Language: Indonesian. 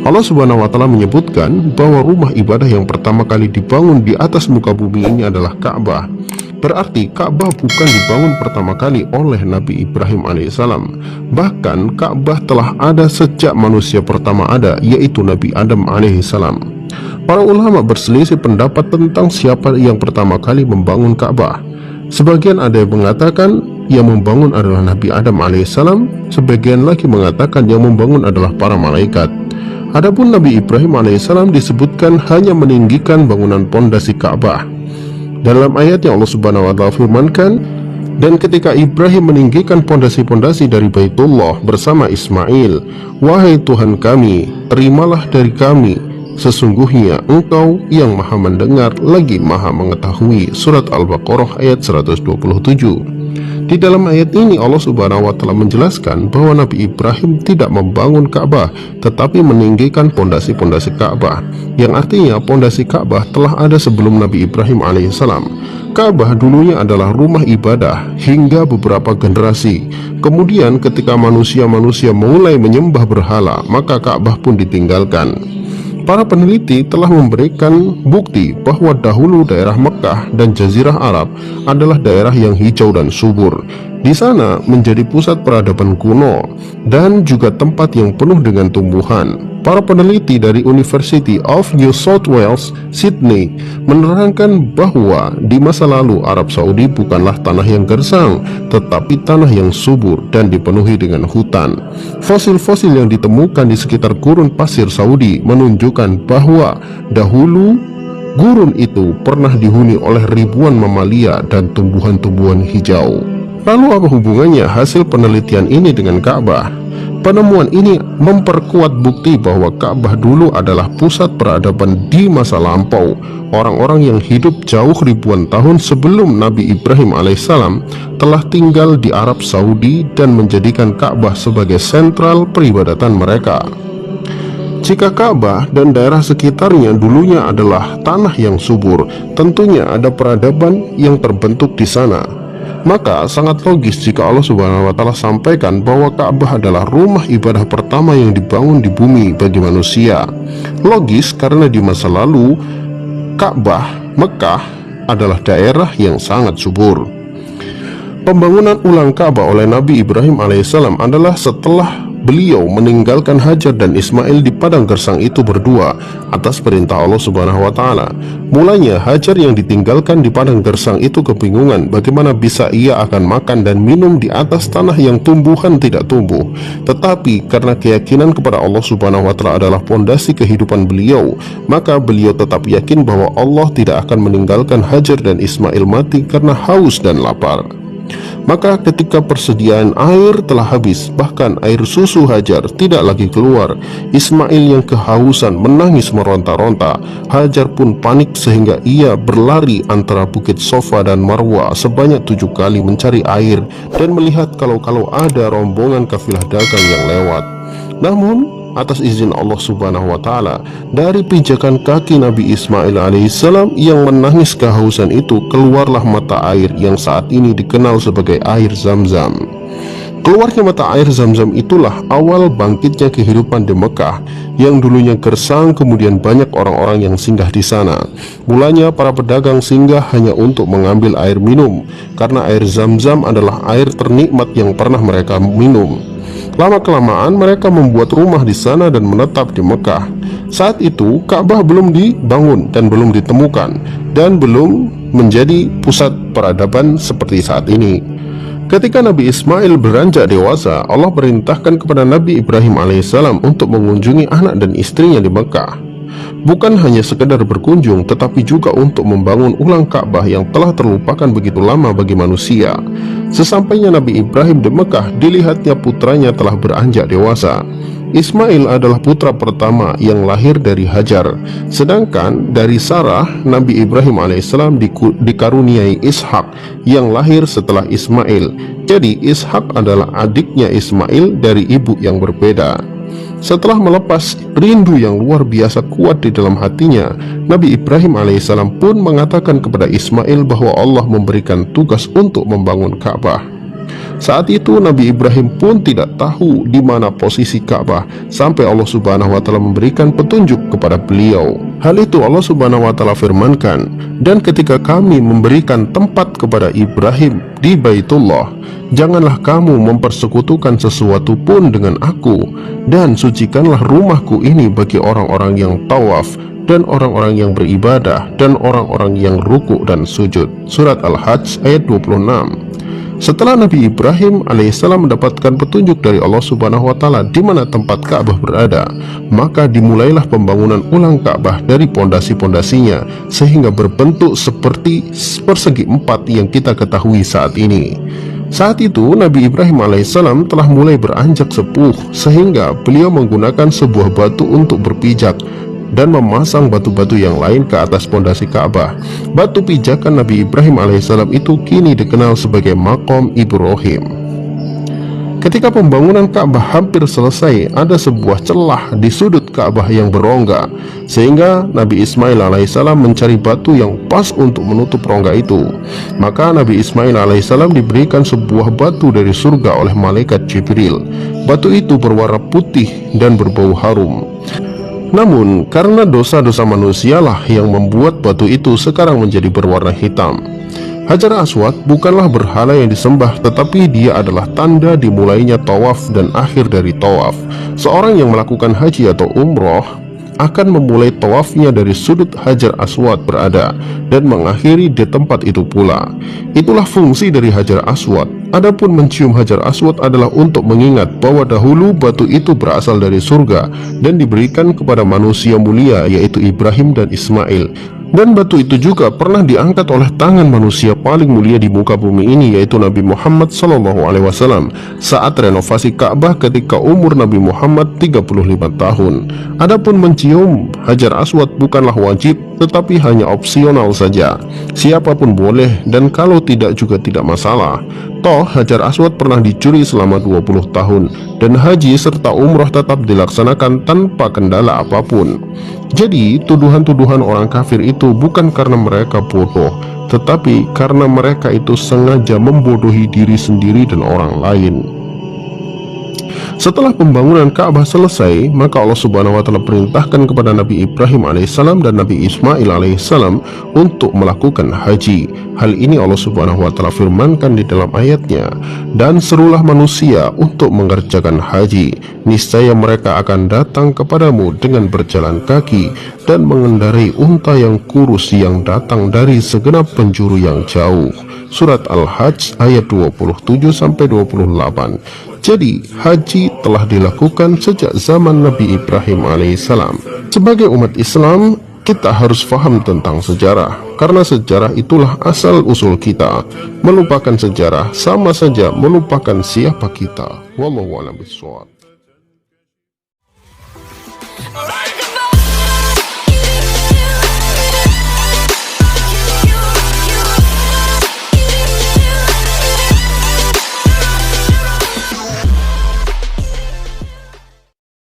Allah Subhanahu wa Ta'ala menyebutkan bahwa rumah ibadah yang pertama kali dibangun di atas muka bumi ini adalah Ka'bah. Berarti Ka'bah bukan dibangun pertama kali oleh Nabi Ibrahim alaihissalam. Bahkan Ka'bah telah ada sejak manusia pertama ada, yaitu Nabi Adam alaihissalam. Para ulama berselisih pendapat tentang siapa yang pertama kali membangun Ka'bah. Sebagian ada yang mengatakan yang membangun adalah Nabi Adam alaihissalam, sebagian lagi mengatakan yang membangun adalah para malaikat. Adapun Nabi Ibrahim alaihissalam disebutkan hanya meninggikan bangunan pondasi Ka'bah. Dalam ayat yang Allah Subhanahu wa Ta'ala firmankan, dan ketika Ibrahim meninggikan pondasi-pondasi dari Baitullah bersama Ismail, wahai Tuhan kami, terimalah dari kami, sesungguhnya Engkau yang maha mendengar lagi maha mengetahui. Surat Al-Baqarah ayat 127. Di dalam ayat ini Allah Subhanahu wa Ta'ala menjelaskan bahwa Nabi Ibrahim tidak membangun Ka'bah, tetapi meninggikan pondasi-pondasi Ka'bah, yang artinya pondasi Ka'bah telah ada sebelum Nabi Ibrahim alaihissalam. Ka'bah dulunya adalah rumah ibadah hingga beberapa generasi. Kemudian ketika manusia-manusia mulai menyembah berhala, maka Ka'bah pun ditinggalkan. Para peneliti telah memberikan bukti bahwa dahulu daerah Mekah dan Jazirah Arab adalah daerah yang hijau dan subur. Di sana menjadi pusat peradaban kuno dan juga tempat yang penuh dengan tumbuhan. Para peneliti dari University of New South Wales, Sydney, menerangkan bahwa di masa lalu Arab Saudi bukanlah tanah yang gersang, tetapi tanah yang subur dan dipenuhi dengan hutan. Fosil-fosil yang ditemukan di sekitar gurun pasir Saudi menunjukkan bahwa dahulu gurun itu pernah dihuni oleh ribuan mamalia dan tumbuhan-tumbuhan hijau. Lalu apa hubungannya hasil penelitian ini dengan Ka'bah? Penemuan ini memperkuat bukti bahwa Ka'bah dulu adalah pusat peradaban di masa lampau. Orang-orang yang hidup jauh ribuan tahun sebelum Nabi Ibrahim alaihissalam telah tinggal di Arab Saudi dan menjadikan Ka'bah sebagai sentral peribadatan mereka. Jika Ka'bah dan daerah sekitarnya dulunya adalah tanah yang subur, tentunya ada peradaban yang terbentuk di sana. Maka sangat logis jika Allah Subhanahu wa Ta'ala sampaikan bahwa Ka'bah adalah rumah ibadah pertama yang dibangun di bumi bagi manusia. Logis karena di masa lalu Ka'bah, Mekah adalah daerah yang sangat subur. Pembangunan ulang Ka'bah oleh Nabi Ibrahim alaihissalam adalah setelah beliau meninggalkan Hajar dan Ismail di padang gersang itu berdua atas perintah Allah Subhanahu wa Ta'ala. Mulanya Hajar yang ditinggalkan di padang gersang itu kebingungan bagaimana bisa ia akan makan dan minum di atas tanah yang tumbuhan tidak tumbuh. Tetapi karena keyakinan kepada Allah Subhanahu wa Ta'ala adalah pondasi kehidupan beliau, maka beliau tetap yakin bahwa Allah tidak akan meninggalkan Hajar dan Ismail mati karena haus dan lapar. Maka ketika persediaan air telah habis, bahkan air susu Hajar tidak lagi keluar, Ismail yang kehausan menangis meronta-ronta. Hajar pun panik sehingga ia berlari antara bukit Sofa dan Marwa sebanyak 7 kali mencari air dan melihat kalau ada rombongan kafilah dagang yang lewat. Namun atas izin Allah Subhanahu wa Ta'ala, dari pijakan kaki Nabi Ismail alaihissalam yang menangis kehausan itu, keluarlah mata air yang saat ini dikenal sebagai air Zam-Zam. Keluarnya mata air Zam-Zam itulah awal bangkitnya kehidupan di Mekah yang dulunya gersang, kemudian banyak orang-orang yang singgah di sana. Mulanya para pedagang singgah hanya untuk mengambil air minum, karena air Zam-Zam adalah air ternikmat yang pernah mereka minum. Lama-kelamaan mereka membuat rumah di sana dan menetap di Mekah. Saat itu Ka'bah belum dibangun dan belum ditemukan dan belum menjadi pusat peradaban seperti saat ini. Ketika Nabi Ismail beranjak dewasa, Allah perintahkan kepada Nabi Ibrahim alaihissalam untuk mengunjungi anak dan istrinya di Mekah. Bukan hanya sekedar berkunjung, tetapi juga untuk membangun ulang Ka'bah yang telah terlupakan begitu lama bagi manusia. Sesampainya Nabi Ibrahim di Mekah, dilihatnya putranya telah beranjak dewasa. Ismail adalah putra pertama yang lahir dari Hajar, sedangkan dari Sarah, Nabi Ibrahim alaihissalam dikaruniai Ishak yang lahir setelah Ismail. Jadi Ishak adalah adiknya Ismail dari ibu yang berbeda. Setelah melepas rindu yang luar biasa kuat di dalam hatinya, Nabi Ibrahim alaihissalam pun mengatakan kepada Ismail bahwa Allah memberikan tugas untuk membangun Ka'bah. Saat itu Nabi Ibrahim pun tidak tahu di mana posisi Ka'bah sampai Allah Subhanahu wa taala memberikan petunjuk kepada beliau. Hal itu Allah Subhanahu wa taala firmankan, "Dan ketika kami memberikan tempat kepada Ibrahim di Baitullah, janganlah kamu mempersekutukan sesuatu pun dengan aku, dan sucikanlah rumahku ini bagi orang-orang yang tawaf dan orang-orang yang beribadah dan orang-orang yang ruku dan sujud." Surat Al-Hajj ayat 26. Setelah Nabi Ibrahim alaihissalam mendapatkan petunjuk dari Allah Subhanahu wa taala di mana tempat Ka'bah berada, maka dimulailah pembangunan ulang Ka'bah dari pondasi-pondasinya sehingga berbentuk seperti persegi empat yang kita ketahui saat ini. Saat itu Nabi Ibrahim alaihissalam telah mulai beranjak sepuh sehingga beliau menggunakan sebuah batu untuk berpijak dan memasang batu-batu yang lain ke atas pondasi Ka'bah. Batu pijakan Nabi Ibrahim alaihissalam itu kini dikenal sebagai Maqam Ibrahim. Ketika pembangunan Ka'bah hampir selesai, ada sebuah celah di sudut Ka'bah yang berongga, sehingga Nabi Ismail alaihissalam mencari batu yang pas untuk menutup rongga itu. Maka Nabi Ismail alaihissalam diberikan sebuah batu dari surga oleh malaikat Jibril. Batu itu berwarna putih dan berbau harum. Namun karena dosa-dosa manusialah yang membuat batu itu sekarang menjadi berwarna hitam. Hajar Aswad bukanlah berhala yang disembah, tetapi dia adalah tanda dimulainya tawaf dan akhir dari tawaf. Seorang yang melakukan haji atau umroh akan memulai tawafnya dari sudut Hajar Aswad berada dan mengakhiri di tempat itu pula. Itulah fungsi dari Hajar Aswad. Adapun mencium Hajar Aswad adalah untuk mengingat bahwa dahulu batu itu berasal dari surga dan diberikan kepada manusia mulia yaitu Ibrahim dan Ismail. Dan batu itu juga pernah diangkat oleh tangan manusia paling mulia di muka bumi ini yaitu Nabi Muhammad SAW saat renovasi Ka'bah ketika umur Nabi Muhammad 35 tahun. Adapun mencium Hajar Aswad bukanlah wajib tetapi hanya opsional saja. Siapapun boleh dan kalau tidak juga tidak masalah. Toh Hajar Aswad pernah dicuri selama 20 tahun dan haji serta umroh tetap dilaksanakan tanpa kendala apapun. Jadi tuduhan-tuduhan orang kafir itu bukan karena mereka bodoh, tetapi karena mereka itu sengaja membodohi diri sendiri dan orang lain. Setelah pembangunan Ka'bah selesai, maka Allah Subhanahu wa taala perintahkan kepada Nabi Ibrahim alaihissalam dan Nabi Ismail alaihissalam untuk melakukan haji. Hal ini Allah Subhanahu wa taala firmankan di dalam ayatnya, "Dan serulah manusia untuk mengerjakan haji, niscaya mereka akan datang kepadamu dengan berjalan kaki dan mengendarai unta yang kurus yang datang dari segenap penjuru yang jauh." Surat Al-Hajj ayat 27-28. Jadi haji telah dilakukan sejak zaman Nabi Ibrahim alaihissalam. Sebagai umat Islam, kita harus faham tentang sejarah, karena sejarah itulah asal usul kita. Melupakan sejarah sama saja melupakan siapa kita. Wallahu a'lam bishawab.